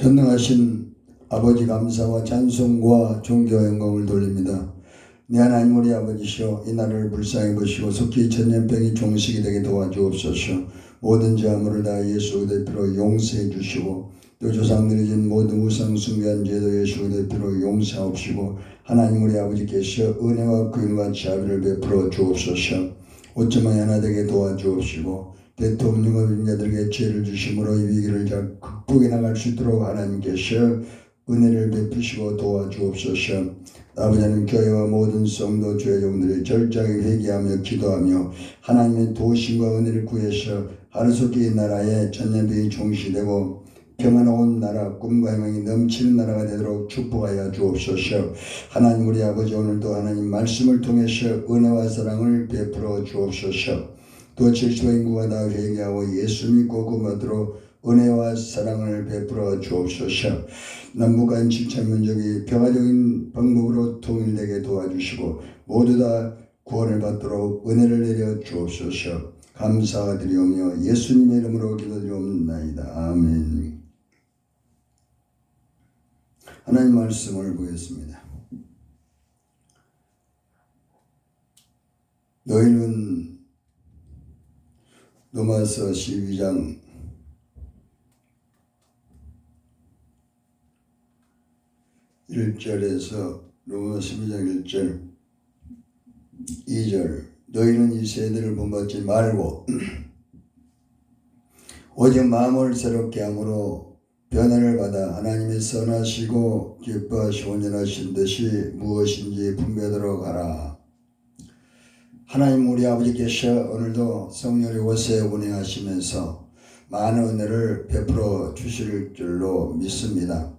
전능하신 아버지 감사와 찬송과 존귀와 영광을 돌립니다. 내 하나님 우리 아버지시여, 이 날을 불쌍히 보시고 속히 천년병이 종식이 되게 도와주옵소서. 모든 죄악물을 다 예수 그리스도의 피로 용서해 주시고, 또 조상들이 진 모든 우상 숭배한 죄도 예수 그리스도의 피로 용서하옵시고, 하나님 우리 아버지께서 은혜와 긍휼과 자비를 베풀어 주옵소서. 오점만이 하나 되게 도와주옵시고, 대통령과 민자들에게 죄를 주심으로 이 위기를 잘 극복해 나갈 수 있도록 하나님께서 은혜를 베푸시고 도와주옵소서. 아버지 하나님, 교회와 모든 성도 죄종들이 절저하게 회개하며 기도하며 하나님의 도우심과 은혜를 구해서 하루속히 이 나라에 전염병이 종식되고 평안한 나라, 꿈과 희망이 넘치는 나라가 되도록 축복하여 주옵소서. 하나님 우리 아버지, 오늘도 하나님 말씀을 통해서 은혜와 사랑을 베풀어 주옵소서. 또 70억 인구가 다 회개하고 예수 믿고 구원받도록 은혜와 사랑을 베풀어 주옵소서. 남북한 7천민족이 평화적인 방법으로 통일되게 도와주시고 모두 다 구원을 받도록 은혜를 내려 주옵소서. 감사드리오며 예수님의 이름으로 기도드리옵나이다. 아멘. 하나님 말씀을 보겠습니다. 너희는 로마서 12장 1절에서 로마서 12장 1절 2절 너희는 이 세대를 본받지 말고 오직 마음을 새롭게 함으로 변화를 받아 하나님의 선하시고 기뻐하시고 온전하신 뜻이 무엇인지 분별하도록 하라. 하나님 우리 아버지께서 오늘도 성령의 옷에 운행하시면서 많은 은혜를 베풀어 주실 줄로 믿습니다.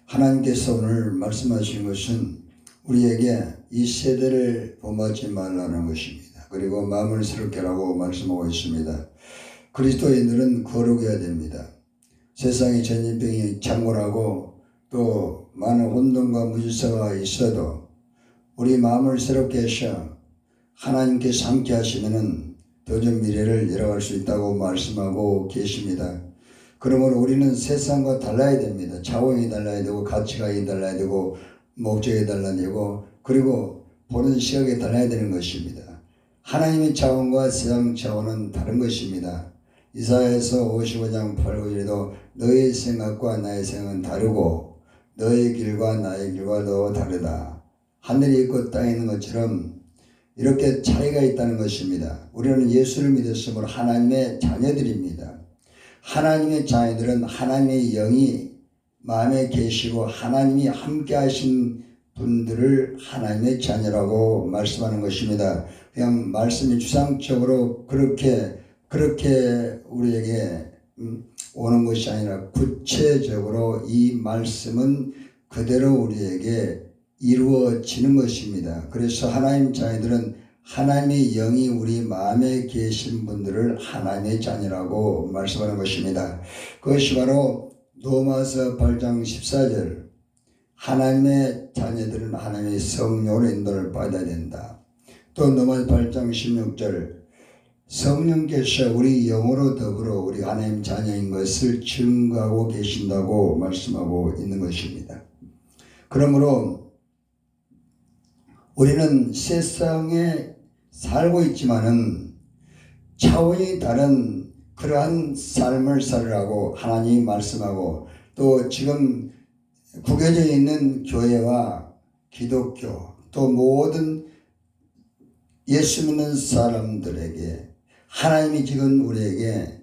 하나님께서 오늘 말씀하신 것은 우리에게 이 세대를 본받지 말라는 것입니다. 그리고 마음을 새롭게 하라고 말씀하고 있습니다. 그리스도인들은 거룩해야 됩니다. 세상에 전염병이 창궐하고 또 많은 혼돈과 무질서가 있어도 우리 마음을 새롭게 하셔 하나님께서 함께 하시면은 더 좋은 미래를 열어갈 수 있다고 말씀하고 계십니다. 그러므로 우리는 세상과 달라야 됩니다. 차원이 달라야 되고 가치관이 달라야 되고 목적이 달라야 되고 그리고 보는 시각이 달라야 되는 것입니다. 하나님의 차원과 세상 차원은 다른 것입니다. 이사야서 55장 8절에도 너의 생각과 나의 생각은 다르고 너의 길과 나의 길과도 다르다. 하늘이 있고 땅에 있는 것처럼 이렇게 차이가 있다는 것입니다. 우리는 예수를 믿었으므로 하나님의 자녀들입니다. 하나님의 자녀들은 하나님의 영이 마음에 계시고 하나님이 함께 하신 분들을 하나님의 자녀라고 말씀하는 것입니다. 그냥 말씀이 추상적으로 그렇게 우리에게 오는 것이 아니라 구체적으로 이 말씀은 그대로 우리에게 이루어지는 것입니다. 그래서 하나님 자녀들은 하나님의 영이 우리 마음에 계신 분들을 하나님의 자녀라고 말씀하는 것입니다. 그것이 바로 로마서 8장 14절 하나님의 자녀들은 하나님의 성령으로 인도를 받아야 된다. 또 로마서 8장 16절 성령께서 우리 영으로 더불어 우리 하나님 자녀인 것을 증거하고 계신다고 말씀하고 있는 것입니다. 그러므로 우리는 세상에 살고 있지만은 차원이 다른 그러한 삶을 살으라고 하나님이 말씀하고 또 지금 구겨져 있는 교회와 기독교 또 모든 예수 믿는 사람들에게 하나님이 지금 우리에게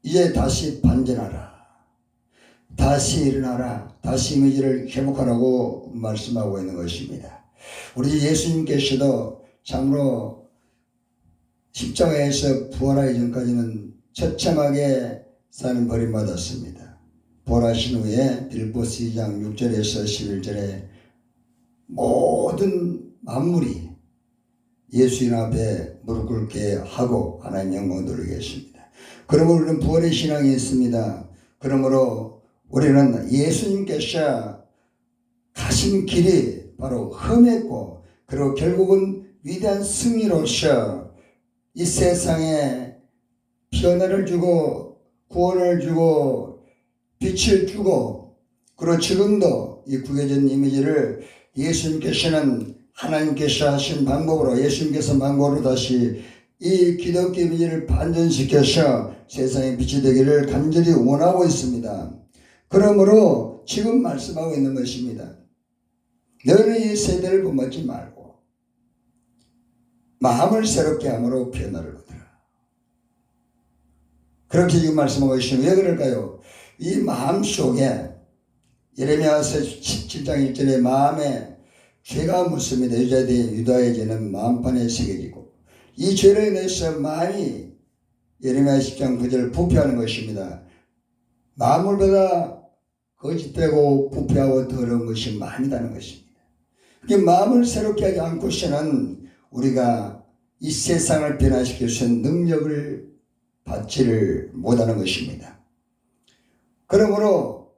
이제 다시 반전하라. 다시 일어나라. 다시 이미지를 회복하라고 말씀하고 있는 것입니다. 우리 예수님께서도 참으로 십자가에서 부활하기 전까지는 처참하게 삶을 버림받았습니다. 부활하신 후에 빌보스 2장 6절에서 11절에 모든 만물이 예수님 앞에 무릎 꿇게 하고 하나님 영광 돌리게 했습니다. 그러므로 우리는 부활의 신앙이 있습니다. 그러므로 우리는 예수님께서 가신 길이 바로 험했고 그리고 결국은 위대한 승리로서 이 세상에 변화를 주고 구원을 주고 빛을 주고, 그리고 지금도 이 구겨진 이미지를 예수님께서는 하나님께서 하신 방법으로, 예수님께서 방법으로 다시 이 기독교 이미지를 반전시켜서 세상의 빛이 되기를 간절히 원하고 있습니다. 그러므로 지금 말씀하고 있는 것입니다. 너는 이 세대를 본받지 말고 마음을 새롭게 함으로 변화를 얻으라. 그렇게 지금 말씀하고 계시면 왜 그럴까요? 이 마음 속에 예레미야서 17장 1절에 마음에 죄가 묻습니다. 유다의 죄는 마음판에 새겨지고 이 죄로 인해서 마음이 예레미야 10장 9절 부패하는 것입니다. 마음을보다 거짓되고 부패하고 더러운 것이 마음이라는 것입니다. 마음을 새롭게 하지 않고서는 우리가 이 세상을 변화시킬 수 있는 능력을 받지를 못하는 것입니다. 그러므로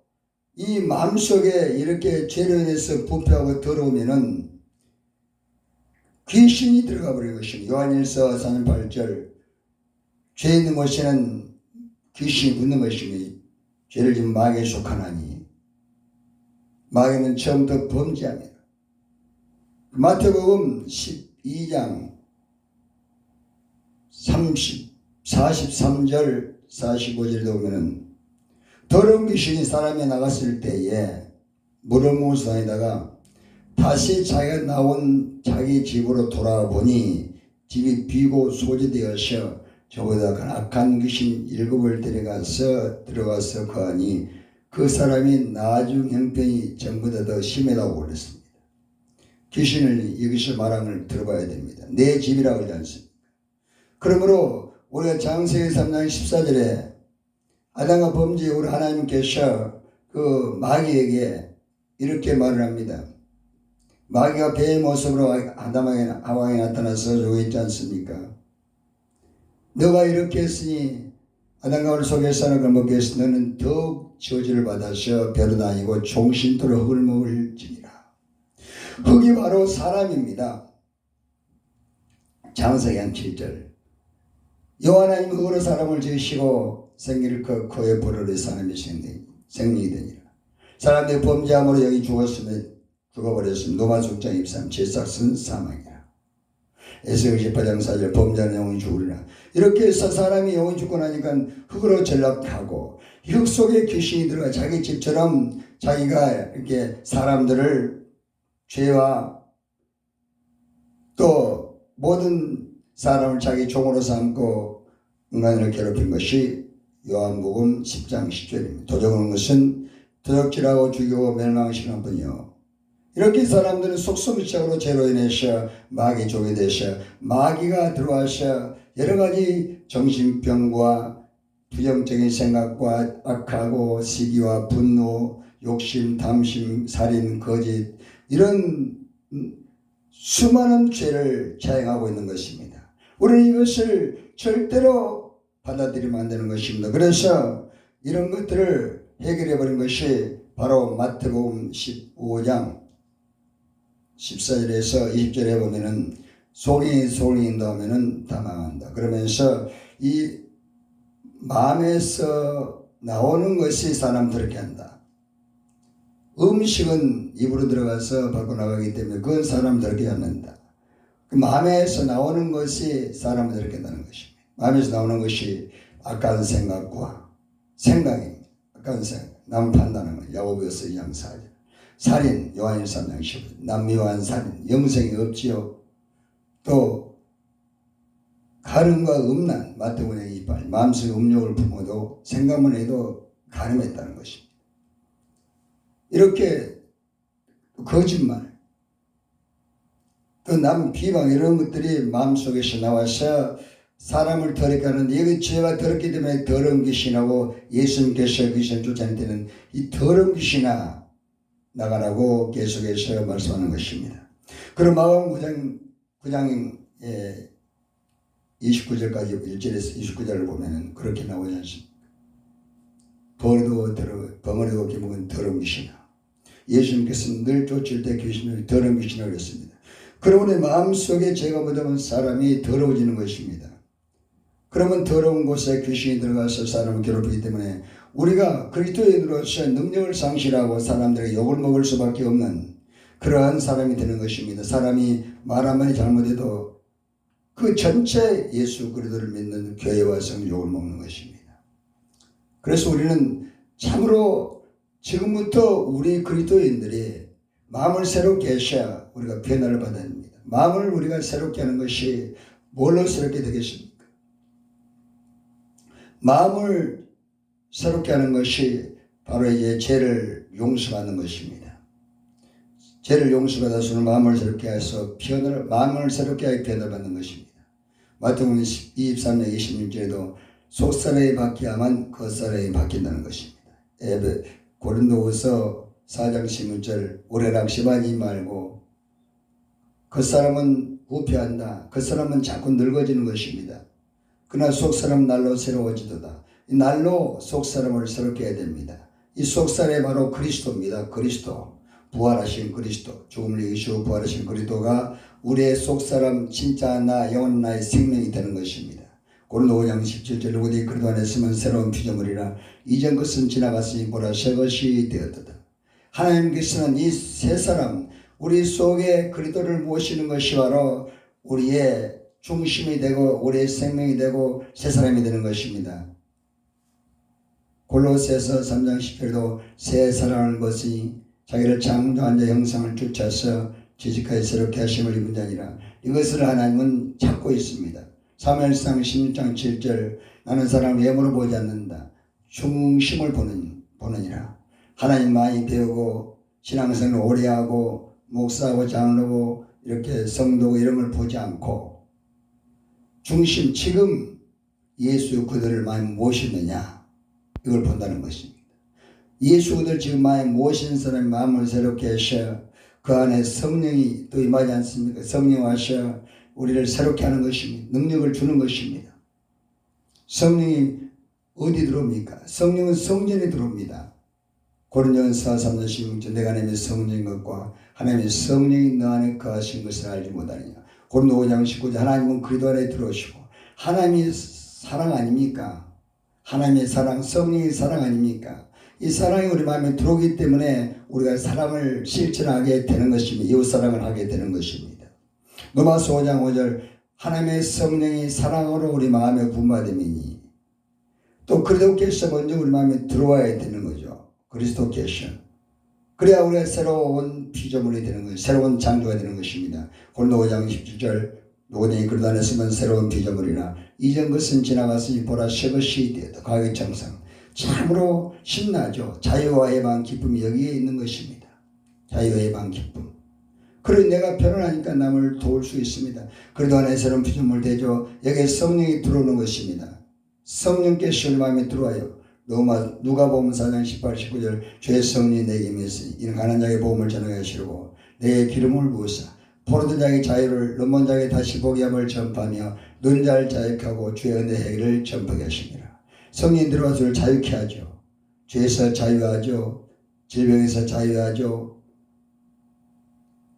이 마음속에 이렇게 죄로 인해서 부패하고 더러우면은 귀신이 들어가 버리는 것입니다. 요한일서 4장 8절 죄 있는 곳에는 귀신이 붙는 것입니다. 죄를 지은 마귀에 속하나니 마귀는 처음부터 범죄합니다. 마태복음 12장 43절 45절에 보면은 더러운 귀신이 사람에 나갔을 때에 무덤무수에다가 다시 자기가 나온 자기 집으로 돌아와 보니 집이 비고 소지되어서 저보다 악한 귀신 7을 들어가서 거하니 그 사람이 나중 형편이 전보다 더 심하다고 그랬습니다. 귀신을 여기서 말하는 걸 들어봐야 됩니다. 내 집이라고 하지 않습니까? 그러므로 우리가 창세기 3장 14절에 아담과 범죄 우리 하나님께서 그 마귀에게 이렇게 말을 합니다. 마귀가 배의 모습으로 아담에게 하와에 나타나서 여기 있지 않습니까? 너가 이렇게 했으니 아담과 하와를 속에서 하는 걸 먹게 해서 너는 더욱 저주를 받아서 별을 다니고 종신토록 흙을 먹을지니라. 흙이 바로 사람입니다. 창세기 7절 여호와 하나님 흙으로 사람을 지으시고 생기를 그의 보혈로 사람이 생명이 되니라. 사람들이 범죄함으로 여기 죽어버렸으면 노마 숙장 입삼 제삭은 사망이라. 에스겔 18장 4절 범죄하는 영혼이 죽으리라. 이렇게 해서 사람이 영혼이 죽고 나니까 흙으로 전락하고 흙 속에 귀신이 들어가 자기 집처럼 자기가 이렇게 사람들을 죄와 또 모든 사람을 자기 종으로 삼고 인간을 괴롭힌 것이 요한복음 10장 10절입니다. 도적하는 것은 도적질하고 죽이고 멸망시키는 뿐이요. 이렇게 사람들은 속수무책으로 죄로 인해서 마귀 족이 되셔 마귀가 들어와서 여러 가지 정신병과 부정적인 생각과 악하고 시기와 분노, 욕심, 탐심, 살인, 거짓 이런 수많은 죄를 자행하고 있는 것입니다. 우리는 이것을 절대로 받아들이면 안 되는 것입니다. 그래서 이런 것들을 해결해 버린 것이 바로 마태복음 15장 14절에서 20절에 보면은 속이 인도하면은 다 망한다. 그러면서 이 마음에서 나오는 것이 사람 더럽게 한다. 음식은 입으로 들어가서 밖으로 나가기 때문에 그건 사람 더럽게 않는다. 그 마음에서 나오는 것이 사람을 더럽게 한다는 것입니다. 마음에서 나오는 것이 악한 생각과 생각입니다. 악한 생각, 남 판단하는 것. 야고보서 2장 4절. 살인, 요한일서 3장 15절. 남미와한 살인, 영생이 없지요. 또 가늠과 음란, 마태복음 28. 마음속에 음욕을 품어도 생각만 해도 가늠했다는 것입니다. 이렇게 거짓말, 또 남 비방 이런 것들이 마음속에서 나와서 사람을 더럽게 하는데 여기 죄가 더럽기 때문에 더러운 귀신하고 예수님께서 귀신을 쫓아낼 때는 이 더러운 귀신아 나가라고 계속해서 말씀하는 것입니다. 그럼 마가복음 9장 29절까지 1절에서 29절을 보면은 그렇게 나오지 않습니까? 벙어리도 기목은 더러운 귀신아. 예수님께서는 늘 쫓을 때 귀신을 더러운 귀신이라고 했습니다. 그러므로 마음속에 죄가 묻으면 사람이 더러워지는 것입니다. 그러면 더러운 곳에 귀신이 들어가서 사람을 괴롭히기 때문에 우리가 그리스도인으로서 능력을 상실하고 사람들에게 욕을 먹을 수밖에 없는 그러한 사람이 되는 것입니다. 사람이 말 한마디 잘못해도 그 전체 예수 그리스도를 믿는 교회와 성도 욕을 먹는 것입니다. 그래서 우리는 참으로 지금부터 우리 그리스도인들이 마음을 새롭게 하셔야 우리가 변화를 받아야 합니다. 마음을 우리가 새롭게 하는 것이 뭘로 새롭게 되겠습니까? 마음을 새롭게 하는 것이 바로 이제 죄를 용서받는 것입니다. 죄를 용서받아서 마음을 새롭게 해서 마음을 새롭게 하여 변화를 받는 것입니다. 마태복음 23장 26절에도 속사람이 바뀌어야만 겉사람이 바뀐다는 것입니다. 고린도후서 4장 16절 오래락심하지 말고 겉사람은 부패한다. 겉사람은 자꾸 늙어지는 것입니다. 그러나 속사람 날로 새로워지도다. 이 날로 속사람을 새롭게 해야 됩니다. 이 속사람이 바로 그리스도입니다. 그리스도. 부활하신 그리스도. 죽음을 이기시고 부활하신 그리스도가 우리의 속사람 진짜 나 영원 나의 생명이 되는 것입니다. 고린도 5장 17절 누구든지 그리스도 안에 있으면 새로운 피조물이라 이전 것은 지나갔으니 보라 새 것이 되었도다. 하나님께서는 이 세 사람 우리 속에 그리스도를 모시는 것이 바로 우리의 중심이 되고 우리의 생명이 되고 새 사람이 되는 것입니다. 골로새서 3장 10절도 새 사람을 벗으니 자기를 창조한 자 형상을 쫓아서 지식하여 새롭게 하심을 입은 자니라. 이것을 하나님은 찾고 있습니다. 사무엘상 16장 7절 나는 사람을 외모로 보지 않는다. 중심을 보느니라. 하나님 많이 배우고 신앙생활을 오래 하고 목사하고 장로고 이렇게 성도고 이런 걸 보지 않고 중심 지금 예수 그들을 많이 모시느냐 이걸 본다는 것입니다. 예수 그들 지금 많이 모신 사람의 마음을 새롭게 하셔 그 안에 성령이 또 임하지 않습니까? 성령 하셔 우리를 새롭게 하는 것입니다. 능력을 주는 것입니다. 성령이 어디 들어옵니까? 성령은 성전에 들어옵니다. 고린도전서 3장 16절 내가 하나님의 성령인 것과 하나님의 성령이 너 안에 거하신 것을 알지 못하느냐. 고린도 5장 19절 하나님은 그리스도 안에 들어오시고 하나님이 사랑 아닙니까? 하나님의 사랑 성령의 사랑 아닙니까? 이 사랑이 우리 마음에 들어오기 때문에 우리가 사랑을 실천하게 되는 것입니다. 이웃사랑을 하게 되는 것입니다. 로마서 5장 5절 하나님의 성령이 사랑으로 우리 마음에 분바됨이니 또 그리스도께서 먼저 우리 마음에 들어와야 되는 거죠. 그리스도께서 그래야 우리가 새로운 피조물이 되는 것이 새로운 창조가 되는 것입니다. 고린도 5장 17절 누구든지 그리스도 안에 있으면 새로운 피조물이라 이전 것은 지나갔으니 보라 새 것이 되었다. 과거의 정상 참으로 신나죠. 자유와 해방 기쁨이 여기에 있는 것입니다. 자유와 해방 기쁨. 그리고 내가 변화하니까 남을 도울 수 있습니다. 그리스도 안에 새로운 피조물 되죠. 여기에 성령이 들어오는 것입니다. 성령께서 우리 마음에 들어와요. 누가복음 4장 18, 19절 주의 성령이 내게 임했으니 이는 가난한 자에게 복음을 전하게 하시려고 내게 기름을 부으사 포로된 자에게 자유를 눈먼 자에게 다시 보게 함을 전파하며 눈 자를 자유케하고 주의 은혜 행위를 전파하게 하십니다. 성령이 들어와서 우리를 자유케 하죠. 죄에서 자유하죠. 질병에서 자유하죠.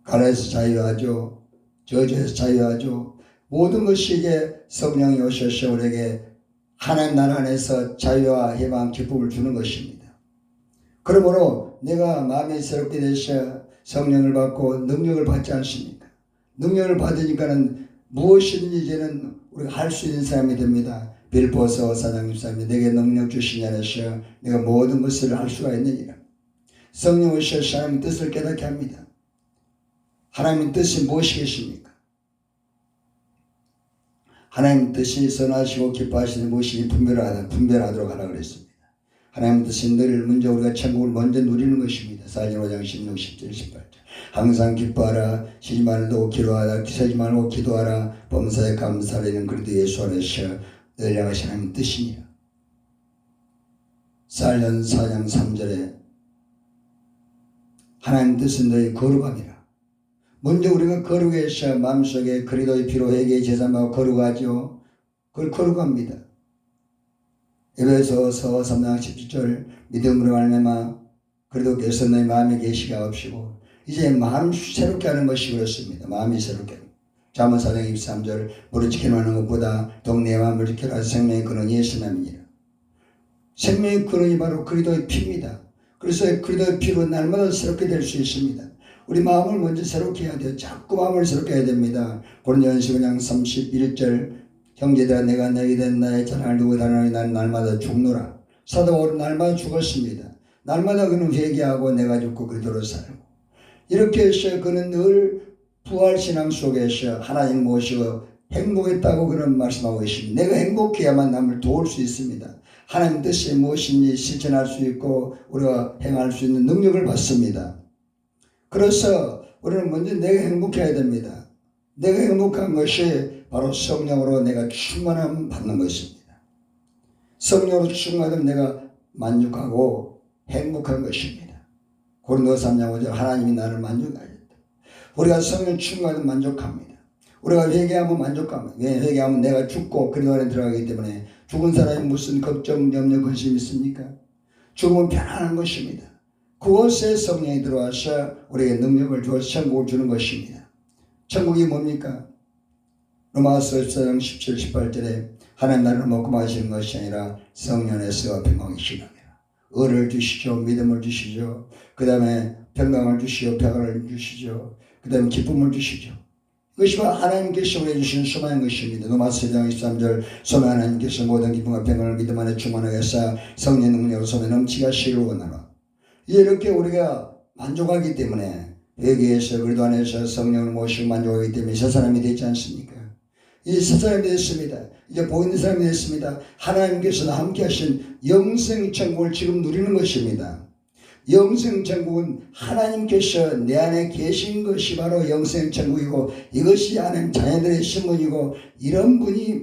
가난에서 자유하죠. 저주에서 자유하죠. 모든 것이 이제 성령이 오셔서 우리에게 하나님 나라 안에서 자유와 희망, 기쁨을 주는 것입니다. 그러므로 내가 마음이 새롭게 되셔 성령을 받고 능력을 받지 않습니까? 능력을 받으니까는 무엇이든지 이제는 우리가 할 수 있는 사람이 됩니다. 빌보서 4장 13에 내게 능력 주시니 안에서 내가 모든 것을 할 수가 있느니라. 성령 오셔서 하나님의 뜻을 깨닫게 합니다. 하나님의 뜻이 무엇이겠습니까? 하나님 뜻이 선하시고 기뻐하시는 무엇이 분별하도록 하라 그랬습니다. 하나님 뜻이 늘 먼저 우리가 천국을 먼저 누리는 것입니다. 사도행전 5장 16, 17, 18절 항상 기뻐하라 쉬지 말고 기도하라 쉬지 말고 기도하라 범사에 감사하라는 그리스도 예수 안에서 늘 향하신 하나님 뜻이니라. 사도행전 4장 3절에 하나님 뜻은 너희 거룩함이라. 먼저 우리가 거룩해서 마음속에 그리스도의 피로 회개의 제사만 거룩하죠. 그걸 거룩합니다. 에베소서 3장 17절 믿음으로 말미암아 그리스도께서 너희 마음에 계시게 하옵시고 이제 마음 새롭게 하는 것이 그렇습니다. 마음이 새롭게 하는 잠언 4장 23절 무릇 지키는 것보다 동네의 마음을 지켜라 생명의 근원이 예수님이니라. 생명의 근원이 바로 그리스도의 피입니다. 그래서 그리스도의 피로 날마다 새롭게 될 수 있습니다. 우리 마음을 먼저 새롭게 해야 돼요. 자꾸 마음을 새롭게 해야 됩니다. 고린도전서 5장 31절 형제들아 내가 너희 된 나의 자랑을 두고 다니노니 나는 날마다 죽노라. 사도 바울은 날마다 죽었습니다. 날마다 그는 회개하고 내가 죽고 그리스도로 살고 이렇게 해서 그는 늘 부활신앙 속에서 하나님 모시고 행복했다고 그런 말씀하고 있습니다. 내가 행복해야만 남을 도울 수 있습니다. 하나님 뜻이 무엇인지 실천할 수 있고 우리가 행할 수 있는 능력을 받습니다. 그래서 우리는 먼저 내가 행복해야 됩니다. 내가 행복한 것이 바로 성령으로 내가 충만함 받는 것입니다. 성령으로 충만하면 내가 만족하고 행복한 것입니다. 고린도서 3장 5절 하나님이 나를 만족하였다. 우리가 성령 충만하면 만족합니다. 우리가 회개하면 만족합니다. 왜 회개하면 내가 죽고 그리스도 안에 들어가기 때문에 죽은 사람이 무슨 걱정, 염려, 근심이 있습니까? 죽으면 편안한 것입니다. 그곳에 성령이 들어와서 우리에게 능력을 주어 천국을 주는 것입니다. 천국이 뭡니까? 로마서 14장 17, 18절에 하나님 나라를 먹고 마시는 것이 아니라 성령 안에서 평강이 시작해라. 의를 주시죠. 믿음을 주시죠. 그 다음에 평강을 주시죠. 평안을 주시죠. 그 다음에 기쁨을 주시죠. 그것이 바로 하나님께서 우리에게 주시는 소망인 것입니다. 로마서 1장 23절 소망 하나님께서 모든 기쁨과 평강을 믿음 안에 충만하게 하사 성령 능력으로 소매 넘치게 하시기를 원하노라. 이렇게 우리가 만족하기 때문에 회개해서 그리스도 안에서 성령을 모시고 만족하기 때문에 새 사람이 되지 않습니까? 이제 새 사람이 됐습니다. 이제 보이는 사람이 됐습니다. 하나님께서 함께 하신 영생천국을 지금 누리는 것입니다. 영생천국은 하나님께서 내 안에 계신 것이 바로 영생천국이고 이것이 하나님 자녀들의 신분이고 이런 분이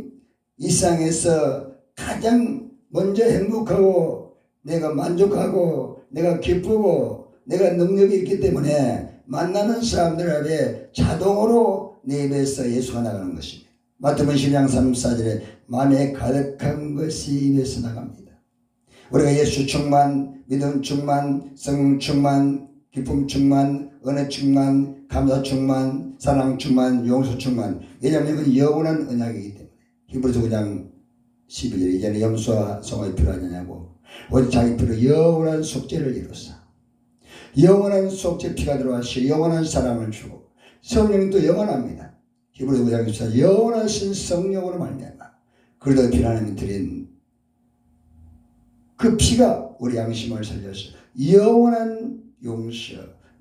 이 세상에서 가장 먼저 행복하고 내가 만족하고 내가 기쁘고 내가 능력이 있기 때문에 만나는 사람들 앞에 자동으로 내 입에서 예수가 나가는 것입니다. 마태복음 10장 34절에 마음에 가득한 것이 입에서 나갑니다. 우리가 예수 충만, 믿음 충만, 성령 충만, 기쁨 충만, 은혜 충만, 감사 충만, 사랑 충만, 용서 충만. 왜냐하면 이건 영원한 언약이기 때문에. 히브리서 9장 12절 이제는 염소와 송아지 필요하냐고 오직 자기 피로 영원한 속죄를 이루사 영원한 속죄 피가 들어와서 영원한 사랑을 주고 성령도 영원합니다. 히브리서 9장 14절 영원하신 성령으로 말미암아 그리스도의 피 하나님이 드린 그 피가 우리 양심을 살려서 영원한 용서,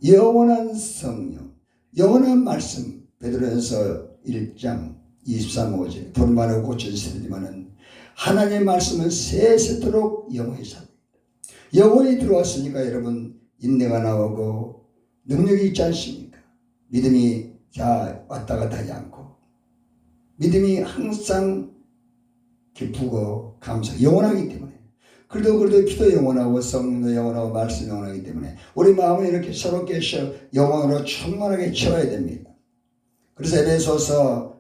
영원한 성령, 영원한 말씀. 베드로전서 1장 23, 5절 푸른말로 고쳐지지만은 하나님의 말씀은 세세토록 영원히 삽니다. 영원히 들어왔으니까 여러분 인내가 나오고 능력이 있지 않습니까? 믿음이 왔다 갔다 하지 않고 믿음이 항상 기쁘고 감사 영원하기 때문에 그래도 피도 영원하고 성령도 영원하고 말씀이 영원하기 때문에 우리 마음을 이렇게 새롭게 해서 영원으로 충만하게 채워야 됩니다. 그래서 에베소서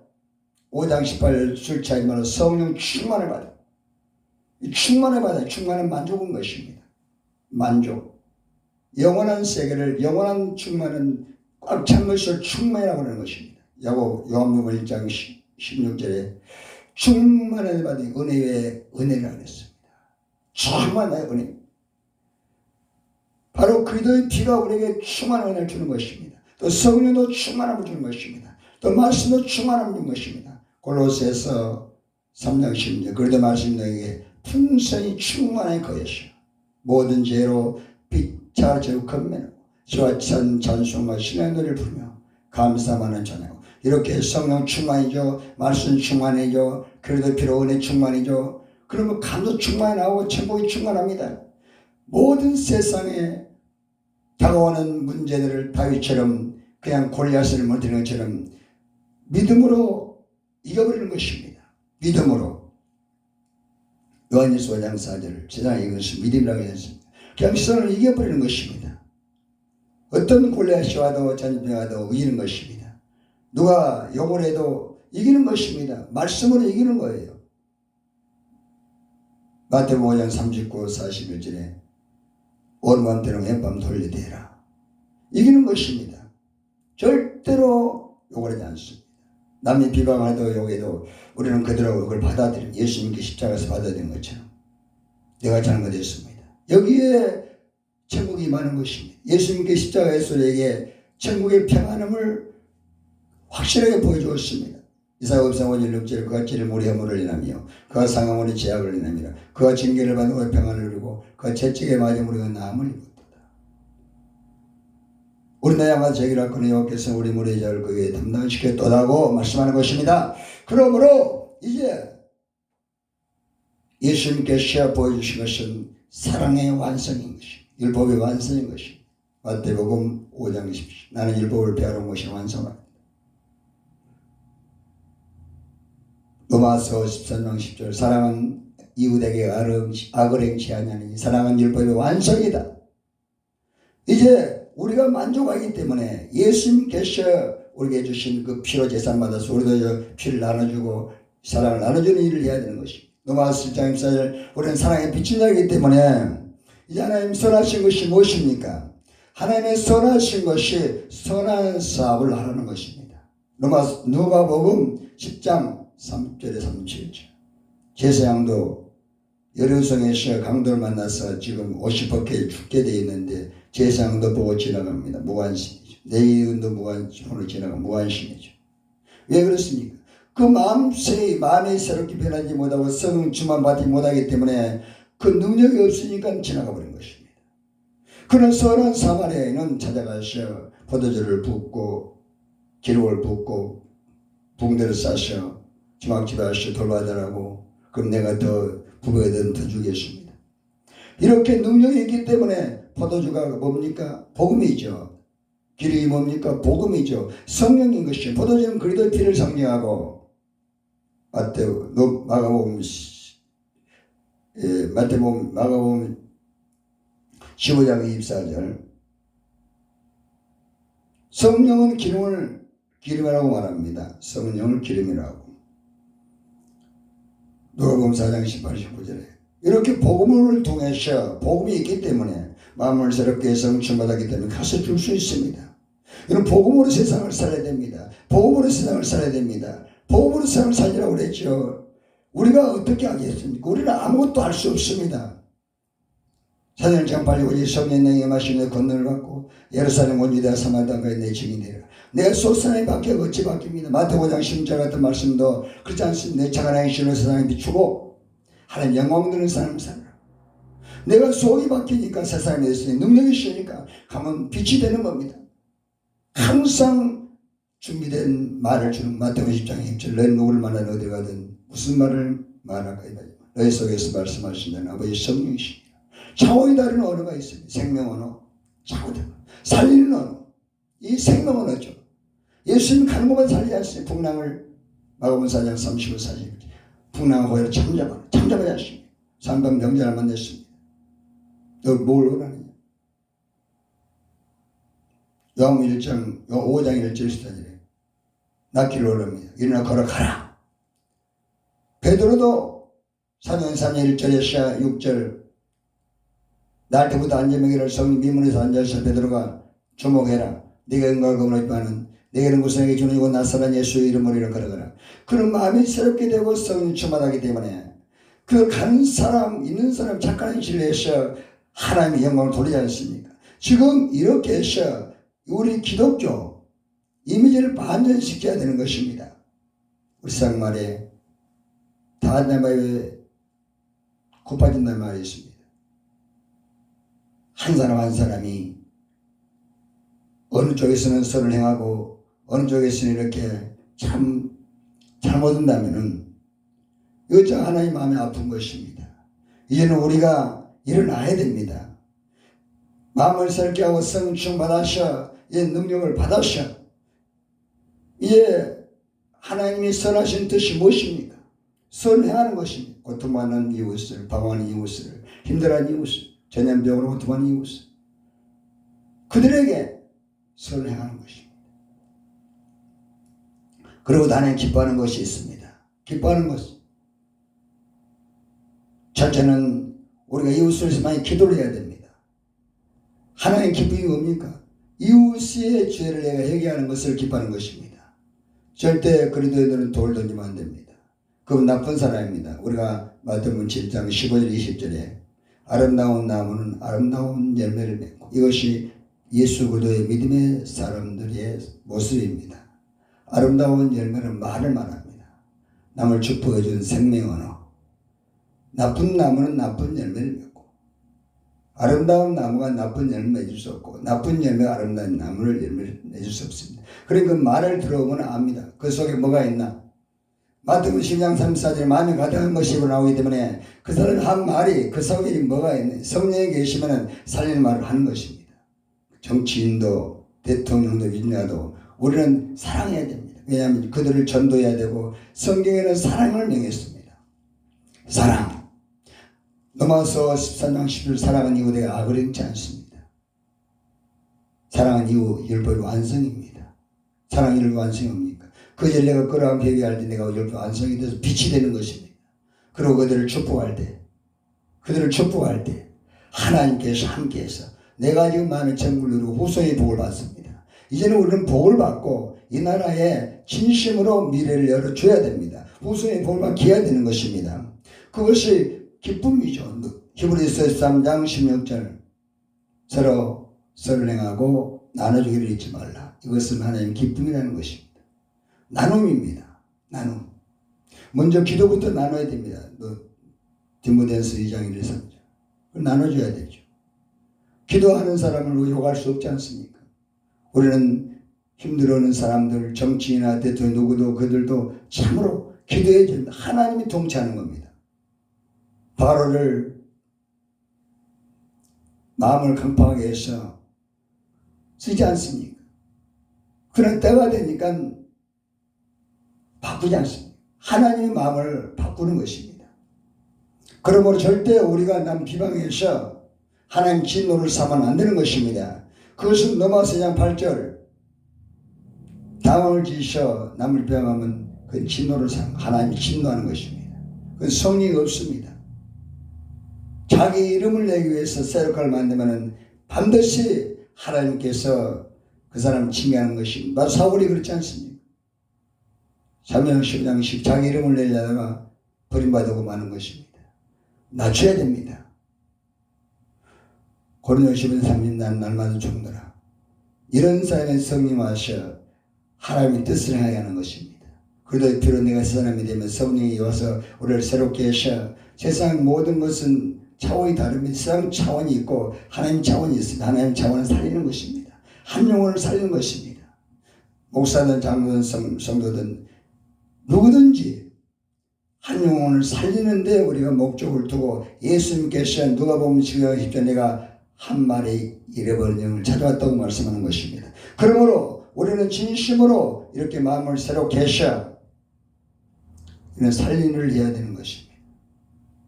5장 18절 술 취하지 말고 성령 충만을 받아. 충만을 받아. 충만은 만족인 것입니다. 만족. 영원한 세계를 영원한 충만은 꽉 찬 것을 충만이라고 하는 것입니다. 요한복음 1장 16절에 충만을 받은 은혜 외에 은혜라 그랬습니다. 충만한 은혜. 바로 그리스도의 피가 우리에게 충만한 은혜를 주는 것입니다. 또 성령도 충만함을 주는 것입니다. 또 말씀도 충만함을 주는 것입니다. 골로새서 3장 16절 그리스도 말씀이 너에게 풍성히 충만하게 거하시오 모든 죄로 빛차 제우 건면하고 주와 찬송과 신의 노래를 부르며 감사만은 전하고 이렇게 성령 충만이죠. 말씀 충만이죠. 그리스도 피로 은혜 충만이죠. 그러면 감도 충만히 나오고 천국이 충만합니다. 모든 세상에 다가오는 문제들을 다윗처럼 그냥 골리앗을 물리는 것처럼 믿음으로 이겨버리는 것입니다. 믿음으로. 요한일서 5장 4절 세상에 이것은 믿음이라고 했습니다. 그냥 세상을 이겨버리는 것입니다. 어떤 골리앗이 와도 전쟁이 와도 이기는 것입니다. 누가 욕을 해도 이기는 것입니다. 말씀으로 이기는 거예요. 마태복음 5장 39, 41절에 온 마음대로 맨밤 돌려대라. 이기는 것입니다. 절대로 욕을 하지 않습니다. 남이 비방해도 욕해도 우리는 그대로 그걸 받아들입니다. 예수님께 십자가에서 받아들인 것처럼. 내가 잘못했습니다. 여기에 천국이 많은 것입니다. 예수님께 십자가에서 우리에게 천국의 평안함을 확실하게 보여주었습니다. 이사야 55장 6절 그가 찌를 무리 허물을 인하며 그가 상한 우리 죄악을 인하며 그가 징계를 받은 우리 평안을 누리고 그가 채찍에 맞은 우리가 나음을 입었도다. 우리 나야가 제기를 하거니 여호와께서 우리 무리의 죄를 그에게 담당시켰도다고 말씀하는 것입니다. 그러므로 이제 예수님께서 보여주신 것은 사랑의 완성인 것입니다. 율법의 완성인 것입니다. 마태복음 5장 10절 나는 율법을 배워온 것이 완성합니다. 로마서 13장 10절 사랑은 이웃에게 악을 행치 아니하니 사랑은 율법의 완성이다. 이제 우리가 만족하기 때문에 예수님께서 우리에게 주신 그 피로 제사 받아서 우리도 피를 나눠주고 사랑을 나눠주는 일을 해야 되는 것입니다. 로마서 1장 14절 우리는 사랑의 빛인 자이기 때문에 이제 하나님 선하신 것이 무엇입니까? 하나님의 선하신 것이 선한 사업을 하라는 것입니다. 누가복음 10장 3절에 37절 제사장도 여리고성에서 강도를 만나서 지금 50밖에 죽게 되어 있는데 제사장도 보고 지나갑니다. 무관심이죠. 내 이웃도 무관심으로 지나가면 무관심이죠. 왜 그렇습니까? 그 마음이 새롭게 변하지 못하고 성령 충만 받지 못하기 때문에 그 능력이 없으니까 지나가 버린 것입니다. 그런 선한 사마리아인은 찾아가서 포도주를 붓고 기름을 붓고 붕대를 싸서 주막집에 가서 돌봐달라고 그럼 내가 더 부부에든 더 주겠습니다. 이렇게 능력이 있기 때문에 포도주가 뭡니까? 복음이죠. 기름이 뭡니까? 복음이죠. 성령인 것이죠. 포도주는 그리스도의 피를 상징하고 마가복음 15장 24절 성령은 기름이라고 말합니다. 성령을 기름이라고. 누가복음 4장 18, 19절에 이렇게 복음을 통해서 복음이 있기 때문에 마음을 새롭게 성취받았기 때문에 가서 줄 수 있습니다. 이런 복음으로 세상을 살아야 됩니다. 복음으로 세상을 살아야 됩니다. 복음으로 세상을 살리라고 그랬죠. 우리가 어떻게 하겠습니까? 우리는 아무것도 할 수 없습니다. 사도행전 8장 성령의 임하심에 권능을 받고 예루살렘 온 유대와 사마리아까지 내 증인이 되리라. 내가 쏟사람이 바뀌어 어찌 바뀝니다. 마태복음 5장 16절 같은 말씀도 그렇지 않습니다. 내 착한 행실로 세상에 비추고 하나님 영광 드리는 삶을 살아라. 내가 속이 바뀌니까 세상에 있으니 능력이 있으니까 가면 빛이 되는 겁니다. 항상 준비된 말을 주는 마태복음 10장 6절 너희 누구를 만나든 어디 가든 무슨 말을 말할까 너희 속에서 말씀하신다는 아버지 성령이십니다. 차원이 다른 언어가 있습니다. 생명 언어, 차원이 살리는 언어. 이 생명 언어죠. 예수님 가는 곳만 살리지 않습니다. 풍랑을 마가복음 4장 35, 40절 풍랑을 호야를 참잡하지 않습니다. 상방 명절을 만났습니다. 너 뭘 원하느냐? 요한복음 5장 1절 14절에 낫기를 원합니다. 일어나 걸어가라. 베드로도 사도행전 3장 1절에서 6절 날 때부터 안전명기를 성령 미문에서 앉아서 베드로가 주목해라. 네가 응가를 거머쥐지만은 내게는 구성에게 주는 이고 나사렛 예수의 이름으로 이런 걸어가라. 그런 마음이 새롭게 되고 성령 충만하기 때문에 그 가는 사람 있는 사람 착한 행실을 해서 하나님의 영광을 돌리지 않습니까? 지금 이렇게 해서 우리 기독교 이미지를 반전시켜야 되는 것입니다. 우리 세상 말에 다 내 말에 고파진다는 말이 있습니다. 한 사람 한 사람이 어느 쪽에서는 선을 행하고 어느 쪽에서는 이렇게 참 잘못한다면은 이것도 하나님 마음이 아픈 것입니다. 이제는 우리가 일어나야 됩니다. 마음을 새롭게 하고 성충 받아서 이 능력을 받아서 이제 하나님이 선하신 뜻이 무엇입니까? 선행하는 것입니다. 고통받는 이웃을, 방황하는 이웃을, 힘들어하는 이웃을, 전염병으로 고통하는 이웃을 그들에게 선행하는 것입니다. 그리고 나는 기뻐하는 것이 있습니다. 기뻐하는 것. 첫째는 우리가 이웃을 위해서 많이 기도를 해야 됩니다. 하나님 기쁨이 뭡니까? 이웃의 죄를 내가 회개하는 것을 기뻐하는 것입니다. 절대 그리스도인들은 돌 던지면 안 됩니다. 그건 나쁜 사람입니다. 우리가 마태복음 7장 15절 20절에 아름다운 나무는 아름다운 열매를 맺고, 이것이 예수 그리스도의 믿음의 사람들의 모습입니다. 아름다운 열매는 말을 말합니다. 남을 축복해 준 생명 언어. 나쁜 나무는 나쁜 열매를 맺고, 아름다운 나무가 나쁜 열매를 맺을 수 없고, 나쁜 열매가 아름다운 나무를 열매를 맺을 수 없습니다. 그러니까 그 말을 들어보면 압니다. 그 속에 뭐가 있나? 마태복음 10장 34절에 마음이 가득한 것이 나오기 때문에 그 사람 한 말이 그 속에 뭐가 있는, 성령에 계시면 살리는 말을 하는 것입니다. 정치인도 대통령도 위인자도 우리는 사랑해야 됩니다. 왜냐하면 그들을 전도해야 되고, 성경에는 사랑을 명했습니다. 사랑. 로마서 13장 10절 사랑은 이후 내가 악을 행치 않습니다. 사랑은 이후 율법의 완성입니다. 사랑이 율법의 완성입니까? 그 전례가 끌어안 회개할 때 내가 율법의 완성이 돼서 빛이 되는 것입니다. 그리고 그들을 축복할 때 하나님께서 함께해서 내가 지금 많은 천국을 누리고 후손의 복을 받습니다. 이제는 우리는 복을 받고 이 나라에 진심으로 미래를 열어줘야 됩니다. 후손의 복을 받게 해야 되는 것입니다. 그것이 기쁨이죠. 히브리서 13장 16절 서로 선행하고 나눠주기를 잊지 말라. 이것은 하나님의 기쁨이라는 것입니다. 나눔입니다. 나눔. 먼저 기도부터 나눠야 됩니다. 디모데전서 2장 1, 3절. 나눠줘야 되죠. 기도하는 사람을 욕할 수 없지 않습니까? 우리는 힘들어하는 사람들, 정치인이나 대통령 누구도 그들도 참으로 기도해야 됩니다. 하나님이 통치하는 겁니다. 바로를 마음을 강팍하게 해서 쓰지 않습니까? 그런 때가 되니까 바꾸지 않습니다. 하나님의 마음을 바꾸는 것입니다. 그러므로 절대 우리가 남 비방해서 하나님 진노를 삼으면 안 되는 것입니다. 그것은 로마서 2장 8절 당을 지셔 남을 비방하면 그 진노를 삼 하나님이 진노하는 것입니다. 그건 성령이 없습니다. 자기 이름을 내기 위해서 세력화를 만들면 반드시 하나님께서 그 사람을 징계하는 것입니다. 사울이 그렇지 않습니까? 사무엘상 15장 10 자기 이름을 내려다가 버림받고 마는 것입니다. 낮춰야 됩니다. 고린도서 15장 30 나는 날마다 죽노라. 이런 사람의 성령하셔 하나님의 뜻을 하게 하는 것입니다. 그래도 비록 내가 사람이 되면 성령이 와서 우리를 새롭게 하셔 세상 모든 것은 차원이 다릅니다. 세상 차원이 있고 하나님 차원이 있습니다. 하나님 차원을 살리는 것입니다. 한 영혼을 살리는 것입니다. 목사든 장로든 성도든 누구든지 한 영혼을 살리는데 우리가 목적을 두고 예수님께서 누가 보면 지금 십자 내가 한 마리 잃어버린 영을 찾아왔다고 말씀하는 것입니다. 그러므로 우리는 진심으로 이렇게 마음을 새롭게 하셔 이런 살림을 해야 되는 것입니다.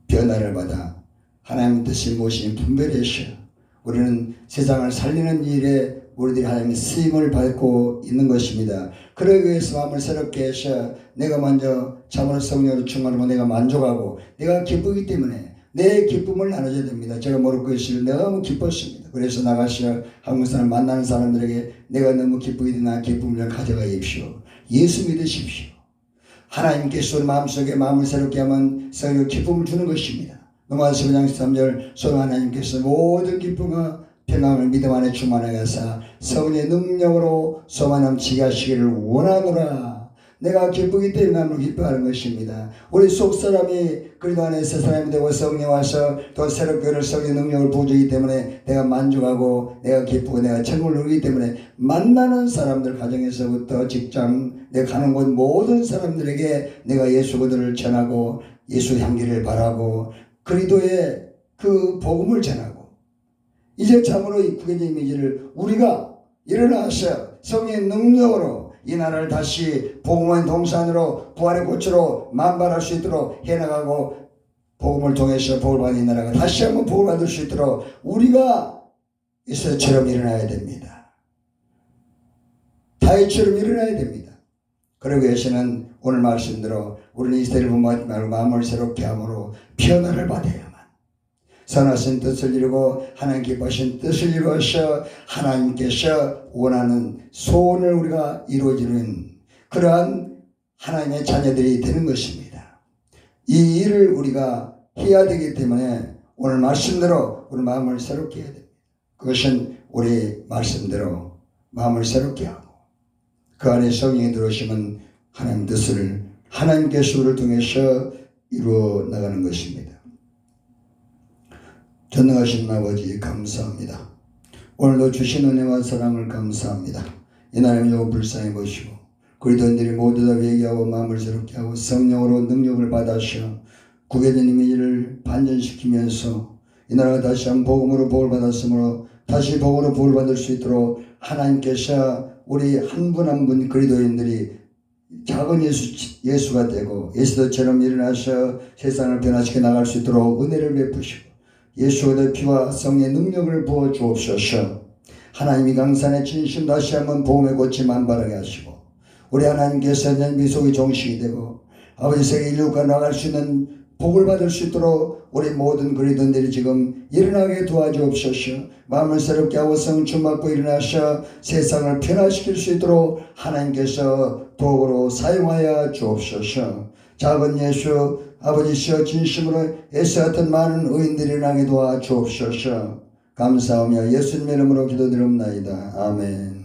변화를 받아 하나님의 뜻이 무엇인지 분별하셔 우리는 세상을 살리는 일에 우리들이 하나님의 쓰임을 받고 있는 것입니다. 그러기 위해서 마음을 새롭게 하셔 내가 먼저 참으로 성령으로 충만하고 내가 만족하고 내가 기쁘기 때문에 내 기쁨을 나눠줘야 됩니다. 제가 모를 것이 너무 기뻤습니다. 그래서 나가셔 한국 사람 만나는 사람들에게 내가 너무 기쁘기 때문에 나 기쁨을 가져가십시오. 예수 믿으십시오. 하나님께서 우리 마음속에 마음을 새롭게 하면 성령 기쁨을 주는 것입니다. 로마서 15장 13절 소망 하나님께서 모든 기쁨과 평강을 믿음 안에 충만하게 하사 성령의 능력으로 소망 넘치게 하시기를 원하노라. 내가 기쁘기 때문에 남을 기뻐하는 것입니다. 우리 속사람이 그리스도 안에 새 사람이 되고 성령 와서 또 새롭게 성령의 능력을 부어주기 때문에 내가 만족하고 내가 기쁘고 내가 천국을 누리기 때문에 만나는 사람들 가정에서부터 직장 내가 가는 곳 모든 사람들에게 내가 예수 그들을 전하고 예수 향기를 바라고 그리스도의 그 복음을 전하고 이제 참으로 이 구개적 이미지를 우리가 일어나서 성령의 능력으로 이 나라를 다시 복음의 동산으로 부활의 꽃으로 만발할 수 있도록 해나가고 복음을 통해서 복을 받는 이 나라가 다시 한번 복을 받을 수 있도록 우리가 이스라엘처럼 일어나야 됩니다. 다윗처럼 일어나야 됩니다. 그러기 위해서는 오늘 말씀대로 우리는 이스라엘을 본받지 말고 마음을 새롭게 함으로 변화를 받아야만 선하신 뜻을 이루고 하나님 기뻐하신 뜻을 이루어서 하나님께서 원하는 소원을 우리가 이루어지는 그러한 하나님의 자녀들이 되는 것입니다. 이 일을 우리가 해야 되기 때문에 오늘 말씀대로 우리 마음을 새롭게 해야 됩니다. 그것은 우리 말씀대로 마음을 새롭게 하고 그 안에 성령이 들어오시면 하나님 뜻을 하나님께서 우리를 통해서 이루어 나가는 것입니다. 전능하신 아버지 감사합니다. 오늘도 주신 은혜와 사랑을 감사합니다. 이 나라의 요 불쌍히 보시고 그리스도인들이 모두 다 회개하고 마음을 새롭게 하고 성령으로 능력을 받으셔 구별된 이미지를 반전시키면서 이 나라가 다시 한 복음으로 복을 받았으므로 다시 복으로 복을 받을 수 있도록 하나님께서 우리 한 분 한 분 그리스도인들이 작은 예수가 되고 예수처럼 일어나서 세상을 변화시켜 나갈 수 있도록 은혜를 베푸시고 예수의 피와 성령의 능력을 부어 주옵소서. 하나님이 강산의 진심 다시 한번 복음의 꽃이 만발하게 하시고 우리 하나님께서 미속의 정식이 되고 아버지 세계 인류가 나갈 수 있는 복을 받을 수 있도록 우리 모든 그리스도인들이 지금 일어나게 도와주옵소서. 마음을 새롭게 하고 성충 받고 일어나셔 세상을 변화시킬 수 있도록 하나님께서 도구로 사용하여 주옵소서. 작은 예수 아버지시여 진심으로 예수 같은 많은 의인들이 일어나게 도와주옵소서. 감사하며 예수님의 이름으로 기도드립니다. 아멘.